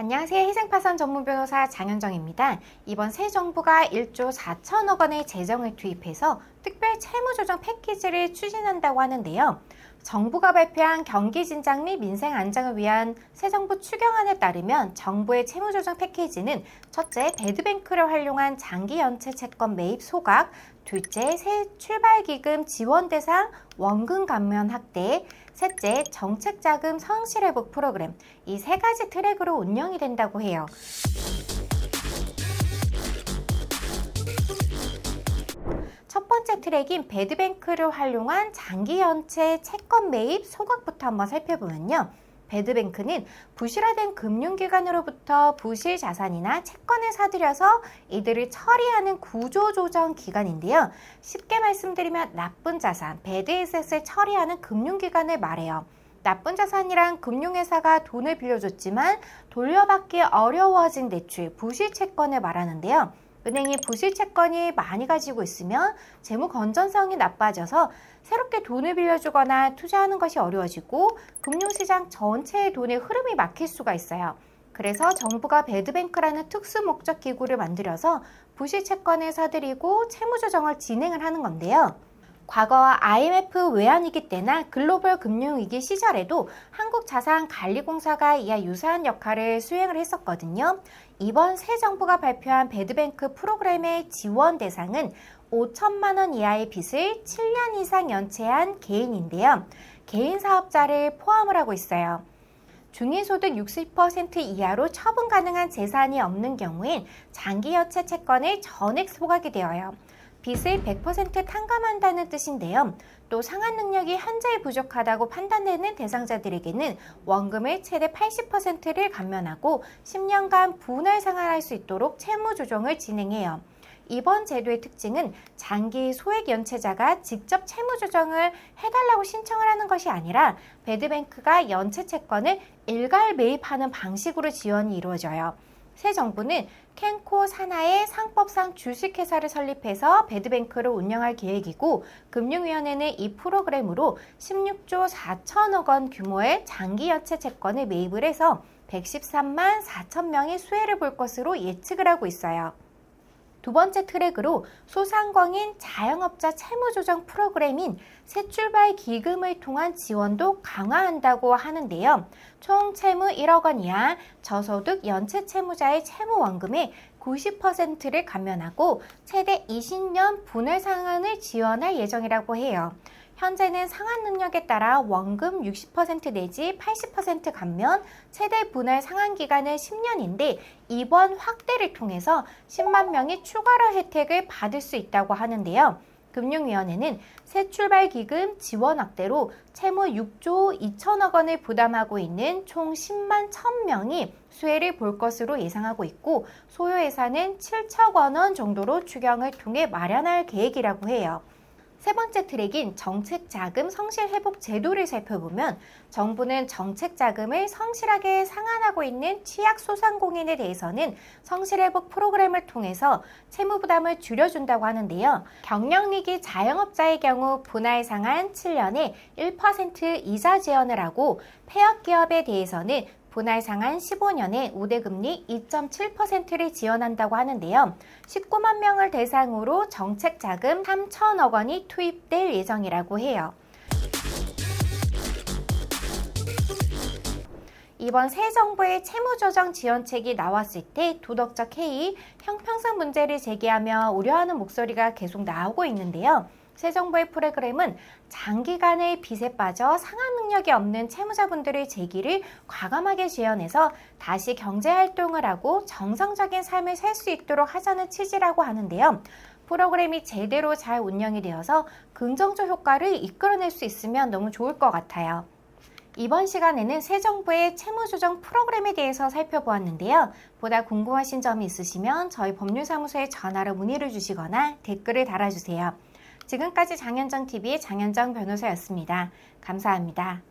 안녕하세요. 희생파산 전문 변호사 장현정입니다. 이번 새 정부가 1조 4천억 원의 재정을 투입해서 특별 채무조정 패키지를 추진한다고 하는데요. 정부가 발표한 경기 진작 및 민생 안정을 위한 새 정부 추경안에 따르면 정부의 채무조정 패키지는 첫째, 배드뱅크를 활용한 장기 연체 채권 매입 소각, 둘째, 새 출발기금 지원 대상 원금 감면 확대, 셋째, 정책자금 성실회복 프로그램, 이 세 가지 트랙으로 운영이 된다고 해요. 첫 번째 트랙인 배드뱅크를 활용한 장기 연체 채권 매입 소각부터 한번 살펴보면요. 배드뱅크는 부실화된 금융기관으로부터 부실 자산이나 채권을 사들여서 이들을 처리하는 구조조정 기관인데요. 쉽게 말씀드리면 나쁜 자산, 배드에셋을 처리하는 금융기관을 말해요. 나쁜 자산이란 금융회사가 돈을 빌려줬지만 돌려받기 어려워진 대출, 부실 채권을 말하는데요. 은행이 부실 채권이 많이 가지고 있으면 재무 건전성이 나빠져서 새롭게 돈을 빌려주거나 투자하는 것이 어려워지고 금융시장 전체의 돈의 흐름이 막힐 수가 있어요. 그래서 정부가 배드뱅크라는 특수 목적 기구를 만들어서 부실 채권을 사들이고 채무조정을 진행을 하는 건데요. 과거 IMF 외환위기 때나 글로벌 금융위기 시절에도 한국자산관리공사가 이와 유사한 역할을 수행을 했었거든요. 이번 새 정부가 발표한 배드뱅크 프로그램의 지원 대상은 5천만 원 이하의 빚을 7년 이상 연체한 개인인데요. 개인 사업자를 포함을 하고 있어요. 중위소득 60% 이하로 처분 가능한 재산이 없는 경우엔 장기 연체 채권을 전액 소각이 되어요. 빚을 100% 탕감한다는 뜻인데요. 또 상환 능력이 현저히 부족하다고 판단되는 대상자들에게는 원금의 최대 80%를 감면하고 10년간 분할 상환할 수 있도록 채무 조정을 진행해요. 이번 제도의 특징은 장기 소액 연체자가 직접 채무 조정을 해달라고 신청을 하는 것이 아니라 배드뱅크가 연체 채권을 일괄 매입하는 방식으로 지원이 이루어져요. 새 정부는 캔코 산하의 상법상 주식회사를 설립해서 배드뱅크를 운영할 계획이고 금융위원회는 이 프로그램으로 16조 4천억 원 규모의 장기 연체 채권을 매입을 해서 113만 4천 명의 수혜를 볼 것으로 예측을 하고 있어요. 두 번째 트랙으로 소상공인 자영업자 채무조정 프로그램인 새출발 기금을 통한 지원도 강화한다고 하는데요. 총 채무 1억 원 이하 저소득 연체 채무자의 채무 원금의 90%를 감면하고 최대 20년 분할 상환을 지원할 예정이라고 해요. 현재는 상환 능력에 따라 원금 60% 내지 80% 감면, 최대 분할 상환 기간은 10년인데 이번 확대를 통해서 10만 명이 추가로 혜택을 받을 수 있다고 하는데요. 금융위원회는 새 출발기금 지원 확대로 채무 6조 2천억 원을 부담하고 있는 총 10만 1,000명이 수혜를 볼 것으로 예상하고 있고 소요 예산은 7천 원 정도로 추경을 통해 마련할 계획이라고 해요. 세 번째 트랙인 정책자금 성실회복 제도를 살펴보면 정부는 정책자금을 성실하게 상환하고 있는 취약소상공인에 대해서는 성실회복 프로그램을 통해서 채무부담을 줄여준다고 하는데요. 경영위기 자영업자의 경우 분할 상환 7년에 1% 이자 지원을 하고 폐업기업에 대해서는 분할 상환 15년에 우대금리 2.7%를 지원한다고 하는데요. 19만 명을 대상으로 정책자금 3천억 원이 투입될 예정이라고 해요. 이번 새 정부의 채무조정 지원책이 나왔을 때 도덕적 해이, 형평성 문제를 제기하며 우려하는 목소리가 계속 나오고 있는데요. 새 정부의 프로그램은 장기간의 빚에 빠져 상환 능력이 없는 채무자분들의 재기를 과감하게 지원해서 다시 경제활동을 하고 정상적인 삶을 살 수 있도록 하자는 취지라고 하는데요. 프로그램이 제대로 잘 운영이 되어서 긍정적 효과를 이끌어낼 수 있으면 너무 좋을 것 같아요. 이번 시간에는 새 정부의 채무조정 프로그램에 대해서 살펴보았는데요. 보다 궁금하신 점이 있으시면 저희 법률사무소에 전화로 문의를 주시거나 댓글을 달아주세요. 지금까지 장현정TV의 장현정 변호사였습니다. 감사합니다.